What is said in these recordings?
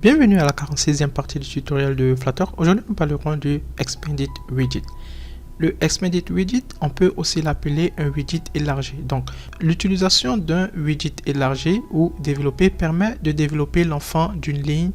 Bienvenue à la 46e partie du tutoriel de Flutter. Aujourd'hui, nous parlerons du Expanded Widget. Le Expanded Widget, on peut aussi l'appeler un widget élargi. Donc, l'utilisation d'un widget élargi ou développé permet de développer l'enfant d'une ligne,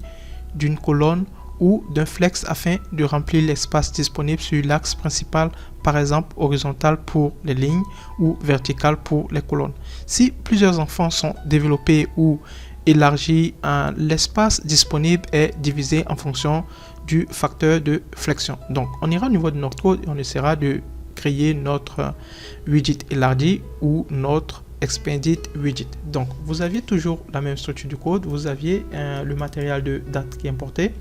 d'une colonne ou d'un flex afin de remplir l'espace disponible sur l'axe principal, par exemple horizontal pour les lignes ou vertical pour les colonnes. Si plusieurs enfants sont développés ou élargis, l'espace disponible est divisé en fonction du facteur de flexion. Donc, on ira au niveau de notre code et on essaiera de créer notre widget élargi ou notre expanded widget. Donc, vous aviez toujours la même structure du code. Vous aviez le matériel de date qui est importé.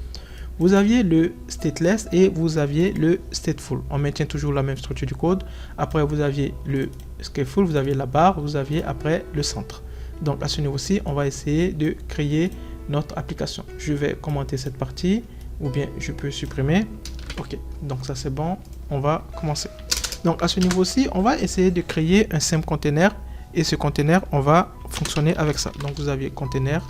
Vous aviez le stateless et vous aviez le stateful. On maintient toujours la même structure du code. Après, vous aviez le scaleful, vous aviez la barre, vous aviez après le centre. Donc, à ce niveau-ci, on va essayer de créer notre application. Je vais commenter cette partie ou bien je peux supprimer. Ok, donc ça c'est bon. On va commencer. Donc, à ce niveau-ci, on va essayer de créer un simple container et ce container, on va fonctionner avec ça. Donc, vous aviez container.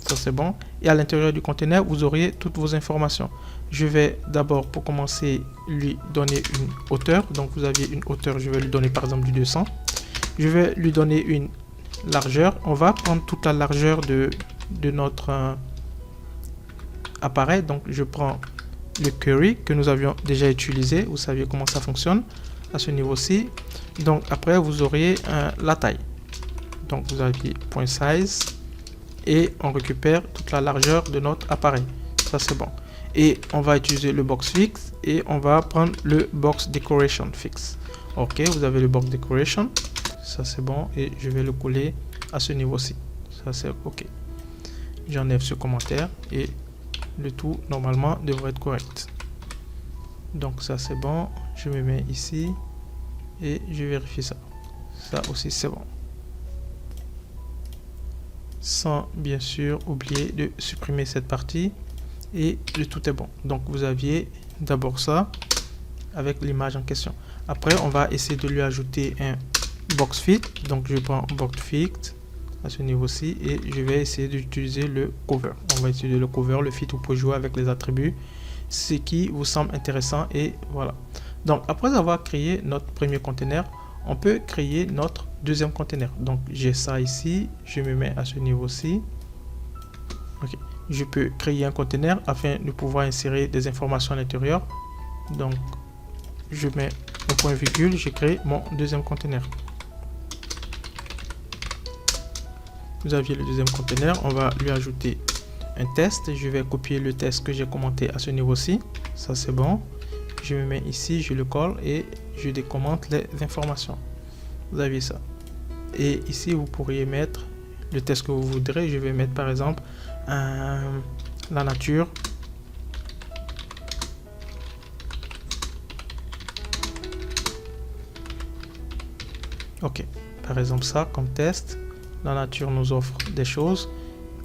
Ça c'est bon. Et à l'intérieur du container, vous auriez toutes vos informations. Je vais d'abord, pour commencer, lui donner une hauteur. Donc, vous aviez une hauteur, je vais lui donner par exemple du 200. Je vais lui donner une largeur. On va prendre toute la largeur de notre appareil. Donc, je prends le query que nous avions déjà utilisé. Vous saviez comment ça fonctionne à ce niveau-ci. Donc, après, vous auriez la taille. Donc, vous aviez point size. Et on récupère toute la largeur de notre appareil. Ça, c'est bon. Et on va utiliser le box fix. Et on va prendre le box decoration fix. Ok, vous avez le box decoration. Ça c'est bon et je vais le coller à ce niveau-ci. Ça c'est ok. J'enlève ce commentaire et le tout normalement devrait être correct. Donc ça c'est bon. Je me mets ici et je vérifie ça. Ça aussi c'est bon. Sans bien sûr oublier de supprimer cette partie et le tout est bon. Donc vous aviez d'abord ça avec l'image en question. Après on va essayer de lui ajouter un box fit, donc je prends box fit à ce niveau-ci et je vais essayer d'utiliser le cover. On va utiliser le cover, le fit, vous pouvez jouer avec les attributs, ce qui vous semble intéressant et voilà. Donc après avoir créé notre premier container, on peut créer notre deuxième container. Donc j'ai ça ici, je me mets à ce niveau-ci. Ok, je peux créer un container afin de pouvoir insérer des informations à l'intérieur. Donc je mets un point virgule, je crée mon deuxième container. Vous aviez le deuxième container, on va lui ajouter un test. Je vais copier le test que j'ai commenté à ce niveau-ci. Ça c'est bon. Je me mets ici, je le colle et je décommente les informations. Vous avez ça. Et ici, vous pourriez mettre le test que vous voudrez. Je vais mettre par exemple la nature. Ok, par exemple ça comme test. La nature nous offre des choses.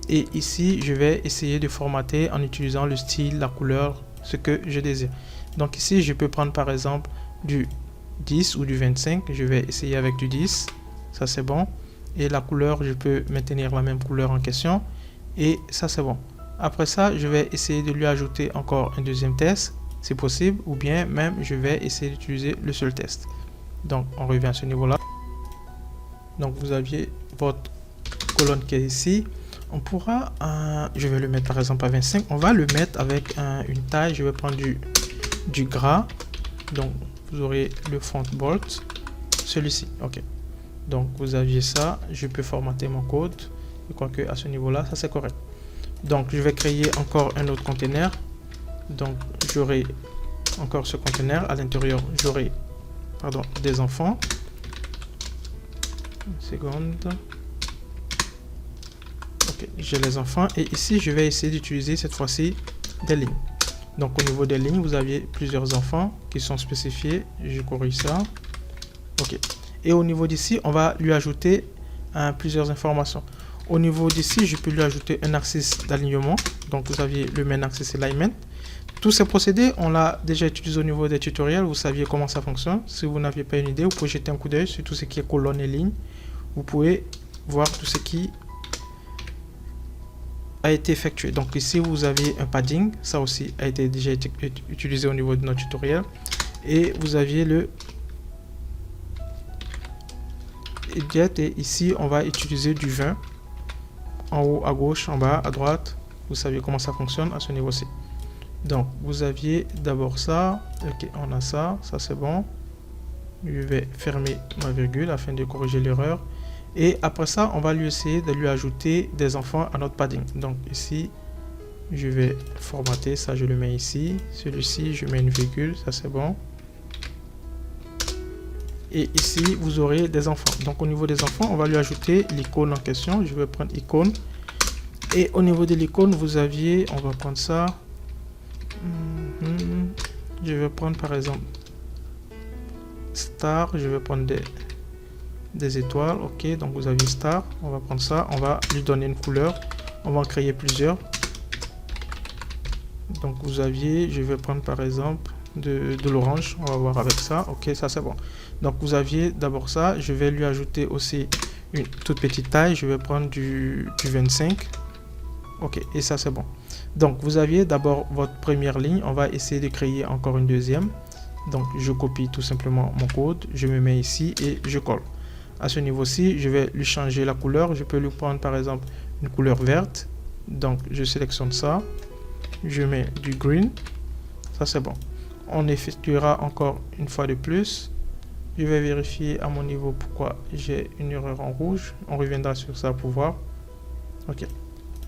Et ici, je vais essayer de formater en utilisant le style, la couleur, ce que je désire. Donc ici, je peux prendre par exemple du 10 ou du 25. Je vais essayer avec du 10. Ça, c'est bon. Et la couleur, je peux maintenir la même couleur en question. Et ça, c'est bon. Après ça, je vais essayer de lui ajouter encore un deuxième test, si possible. Ou bien même, je vais essayer d'utiliser le seul test. Donc, on revient à ce niveau-là. Donc, vous aviez votre colonne qui est ici. On pourra, je vais le mettre par exemple à 25. On va le mettre avec une taille. Je vais prendre du gras. Donc, vous aurez le font bolt. Celui-ci. OK. Donc, vous aviez ça. Je peux formater mon code. Je crois que à ce niveau-là, ça c'est correct. Donc, je vais créer encore un autre container. Donc, j'aurai encore ce container. À l'intérieur, j'aurai des enfants. Une seconde. Ok, j'ai les enfants et ici je vais essayer d'utiliser cette fois-ci des lignes. Donc au niveau des lignes, vous aviez plusieurs enfants qui sont spécifiés. Je corrige ça. Ok. Et au niveau d'ici, on va lui ajouter plusieurs informations. Au niveau d'ici, je peux lui ajouter un axis d'alignement. Donc vous aviez le main axis alignment. Tous ces procédés, on l'a déjà utilisé au niveau des tutoriels. Vous saviez comment ça fonctionne. Si vous n'aviez pas une idée, vous pouvez jeter un coup d'œil sur tout ce qui est colonne et ligne. Vous pouvez voir tout ce qui a été effectué. Donc ici vous avez un padding, ça aussi a été déjà été utilisé au niveau de notre tutoriel. Et vous aviez le edit, et ici on va utiliser du 20 en haut à gauche, en bas à droite. Vous savez comment ça fonctionne à ce niveau-ci. Donc vous aviez d'abord ça. Ok, on a ça, ça c'est bon. Je vais fermer ma virgule afin de corriger l'erreur. Et après ça, on va lui essayer de lui ajouter des enfants à notre padding. Donc ici, je vais formater ça, je le mets ici. Celui-ci, je mets une virgule, ça c'est bon. Et ici, vous aurez des enfants. Donc au niveau des enfants, on va lui ajouter l'icône en question. Je vais prendre icône. Et au niveau de l'icône, vous aviez, on va prendre ça. Je vais prendre par exemple star, je vais prendre des étoiles. Ok, donc vous avez star, on va prendre ça, on va lui donner une couleur, on va en créer plusieurs. Donc vous aviez, je vais prendre par exemple de l'orange, on va voir avec ça. Ok, ça c'est bon. Donc vous aviez d'abord ça, je vais lui ajouter aussi une toute petite taille, je vais prendre du 25. Ok, et ça c'est bon. Donc vous aviez d'abord votre première ligne, on va essayer de créer encore une deuxième. Donc je copie tout simplement mon code, je me mets ici et je colle. À ce niveau-ci, je vais lui changer la couleur. Je peux lui prendre par exemple une couleur verte. Donc je sélectionne ça, je mets du green, ça c'est bon. On effectuera encore une fois de plus. Je vais vérifier à mon niveau pourquoi j'ai une erreur en rouge. On reviendra sur ça pour voir. Ok.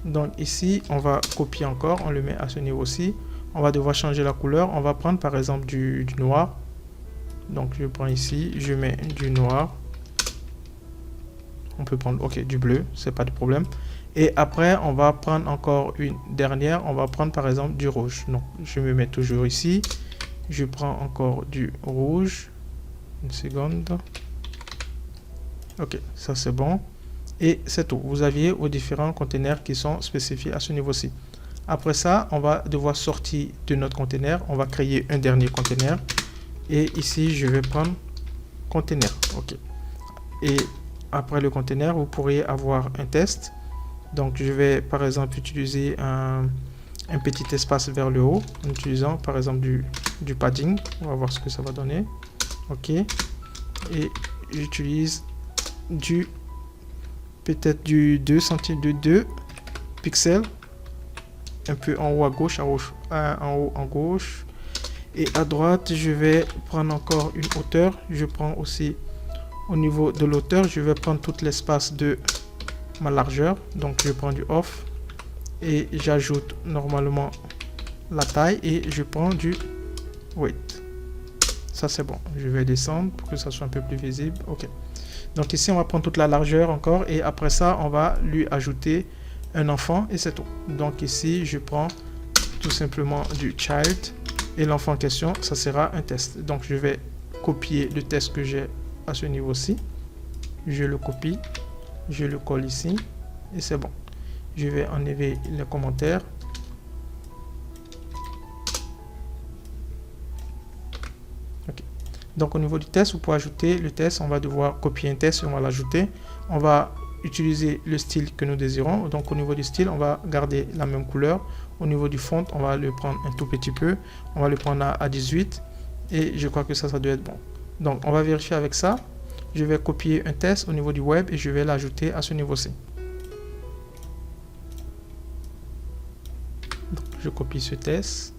Donc ici, on va copier encore, on le met à ce niveau-ci. On va devoir changer la couleur. On va prendre par exemple du noir. Donc je prends ici, je mets du noir. On peut prendre du bleu, c'est pas de problème. Et après, on va prendre encore une dernière. On va prendre par exemple du rouge. Donc je me mets toujours ici. Je prends encore du rouge. Une seconde. Ok, ça c'est bon. Et c'est tout. Vous aviez vos différents containers qui sont spécifiés à ce niveau-ci. Après ça, on va devoir sortir de notre container. On va créer un dernier container. Et ici, je vais prendre container. Ok. Et après le container, vous pourriez avoir un test. Donc, je vais par exemple utiliser un petit espace vers le haut en utilisant par exemple du padding. On va voir ce que ça va donner. Ok. Et j'utilise peut-être du 2 cm de 2 pixels. Un peu en haut à gauche, en haut à gauche. Et à droite, je vais prendre encore une hauteur. Je prends aussi au niveau de l'hauteur, je vais prendre tout l'espace de ma largeur. Donc je prends du off et j'ajoute normalement la taille et je prends du weight. Ça c'est bon. Je vais descendre pour que ça soit un peu plus visible. Ok. Donc ici, on va prendre toute la largeur encore et après ça, on va lui ajouter un enfant et c'est tout. Donc ici, je prends tout simplement du child et l'enfant en question, ça sera un test. Donc je vais copier le test que j'ai à ce niveau-ci. Je le copie, je le colle ici et c'est bon. Je vais enlever les commentaires. Ok. Donc au niveau du test, vous pouvez ajouter le test. On va devoir copier un test et on va l'ajouter. On va utiliser le style que nous désirons. Donc au niveau du style, on va garder la même couleur. Au niveau du font, on va le prendre un tout petit peu. On va le prendre à 18 et je crois que ça doit être bon. Donc on va vérifier avec ça. Je vais copier un test au niveau du web et je vais l'ajouter à ce niveau-ci. Je copie ce test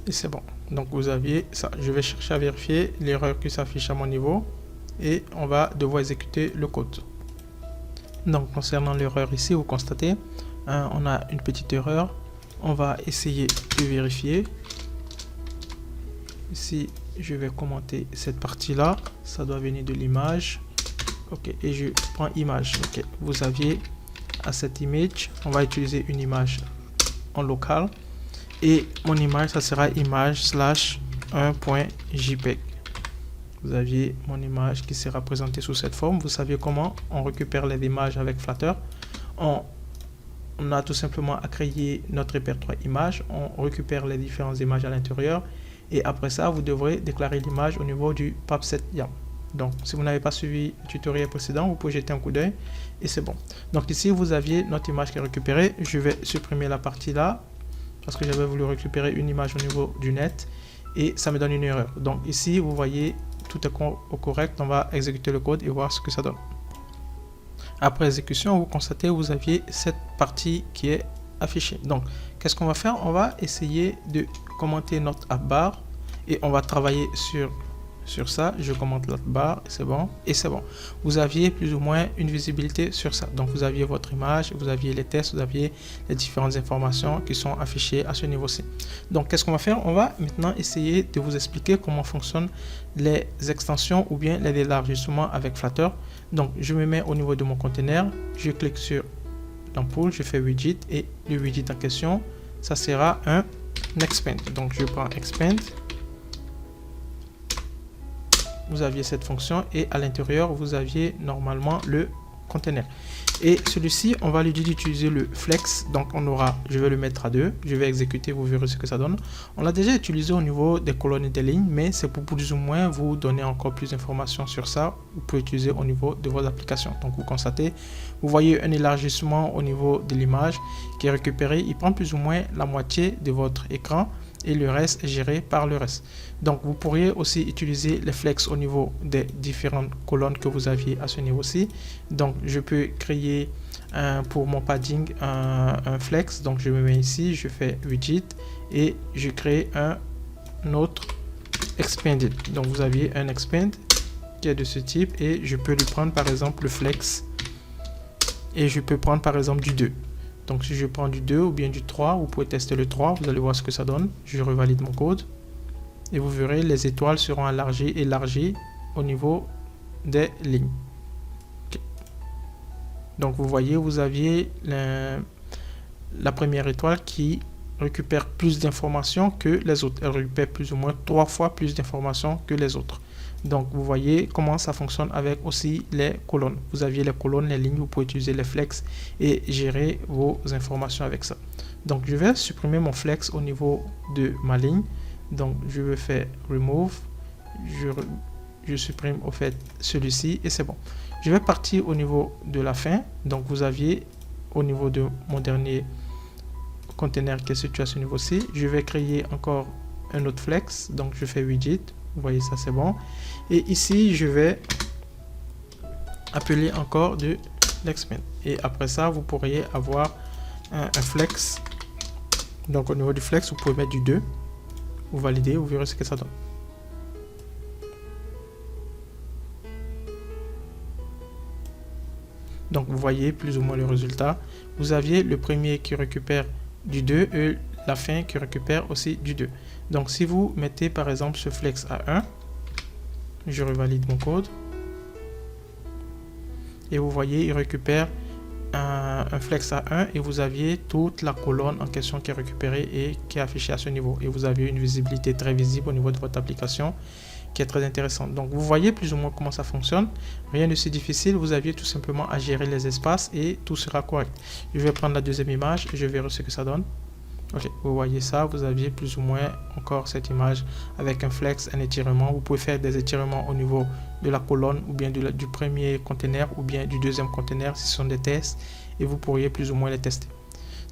et c'est bon. Donc vous aviez ça. Je vais chercher à vérifier l'erreur qui s'affiche à mon niveau et on va devoir exécuter le code. Donc concernant l'erreur ici, vous constatez, on a une petite erreur. On va essayer de vérifier. Ici, je vais commenter cette partie-là. Ça doit venir de l'image. Ok, et je prends image. Ok, vous aviez à cette image, on va utiliser une image en local. Et mon image, ça sera image/1.jpg. Vous aviez mon image qui sera présentée sous cette forme. Vous savez comment on récupère les images avec Flutter. On a tout simplement à créer notre répertoire images. On récupère les différentes images à l'intérieur. Et après ça, vous devrez déclarer l'image au niveau du PubSet YAML. Donc, si vous n'avez pas suivi le tutoriel précédent, vous pouvez jeter un coup d'œil et c'est bon. Donc ici, vous aviez notre image qui est récupérée. Je vais supprimer la partie là parce que j'avais voulu récupérer une image au niveau du net et ça me donne une erreur. Donc ici, vous voyez, tout est correct. On va exécuter le code et voir ce que ça donne. Après exécution, vous constatez que vous aviez cette partie qui est affichée. Donc, qu'est-ce qu'on va faire? On va essayer de commenter notre app bar et on va travailler sur ça. Je commente l'app bar, c'est bon, et c'est bon. Vous aviez plus ou moins une visibilité sur ça. Donc, vous aviez votre image, vous aviez les tests, vous aviez les différentes informations qui sont affichées à ce niveau-ci. Donc, qu'est-ce qu'on va faire? On va maintenant essayer de vous expliquer comment fonctionnent les extensions ou bien les élargissements avec Flutter. Donc, je me mets au niveau de mon conteneur, je clique sur l'ampoule, je fais widget et le widget en question, ça sera un expand. Donc, je prends expand. Vous aviez cette fonction et à l'intérieur, vous aviez normalement le conteneur. Et celui-ci, on va lui dire d'utiliser le flex. Donc, on aura, je vais le mettre à 2. Je vais exécuter, vous verrez ce que ça donne. On l'a déjà utilisé au niveau des colonnes et des lignes, mais c'est pour plus ou moins vous donner encore plus d'informations sur ça. Vous pouvez utiliser au niveau de vos applications. Donc, vous constatez, vous voyez un élargissement au niveau de l'image qui est récupéré. Il prend plus ou moins la moitié de votre écran et le reste est géré par le reste. Donc, vous pourriez aussi utiliser les flex au niveau des différentes colonnes que vous aviez à ce niveau-ci. Donc, je peux créer pour mon padding un flex. Donc, je me mets ici, je fais widget et je crée un autre expanded. Donc, vous aviez un expand qui est de ce type et je peux lui prendre par exemple le flex et je peux prendre par exemple du 2. Donc, si je prends du 2 ou bien du 3, vous pouvez tester le 3, vous allez voir ce que ça donne. Je revalide mon code. Et vous verrez, les étoiles seront élargies au niveau des lignes. Okay. Donc, vous voyez, vous aviez la première étoile qui récupère plus d'informations que les autres. Elle récupère plus ou moins 3 fois plus d'informations que les autres. Donc, vous voyez comment ça fonctionne avec aussi les colonnes. Vous aviez les colonnes, les lignes, vous pouvez utiliser les flex et gérer vos informations avec ça. Donc, je vais supprimer mon flex au niveau de ma ligne. Donc, je vais faire remove. Je supprime au fait celui-ci et c'est bon. Je vais partir au niveau de la fin. Donc, vous aviez au niveau de mon dernier conteneur qui est situé à ce niveau-ci. Je vais créer encore un autre flex. Donc, je fais widget. Vous voyez ça, c'est bon. Et ici, je vais appeler encore de l'expand. Et après ça, vous pourriez avoir un flex. Donc, au niveau du flex, vous pouvez mettre du 2. Vous validez, vous verrez ce que ça donne. Donc, vous voyez plus ou moins le résultat. Vous aviez le premier qui récupère du 2 et la fin qui récupère aussi du 2. Donc, si vous mettez par exemple ce flex à 1, je revalide mon code. Et vous voyez, il récupère un flex à 1 et vous aviez toute la colonne en question qui est récupérée et qui est affichée à ce niveau. Et vous avez une visibilité très visible au niveau de votre application qui est très intéressante. Donc, vous voyez plus ou moins comment ça fonctionne. Rien de si difficile. Vous aviez tout simplement à gérer les espaces et tout sera correct. Je vais prendre la deuxième image et je verrai ce que ça donne. Ok, vous voyez ça, vous aviez plus ou moins encore cette image avec un flex, un étirement. Vous pouvez faire des étirements au niveau de la colonne ou bien du premier conteneur ou bien du deuxième conteneur si ce sont des tests et vous pourriez plus ou moins les tester.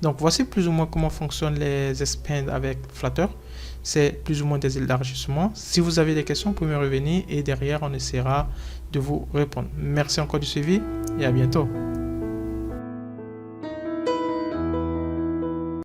Donc, voici plus ou moins comment fonctionnent les expands avec Flutter. C'est plus ou moins des élargissements. Si vous avez des questions, vous pouvez me revenir et derrière, on essaiera de vous répondre. Merci encore du suivi et à bientôt.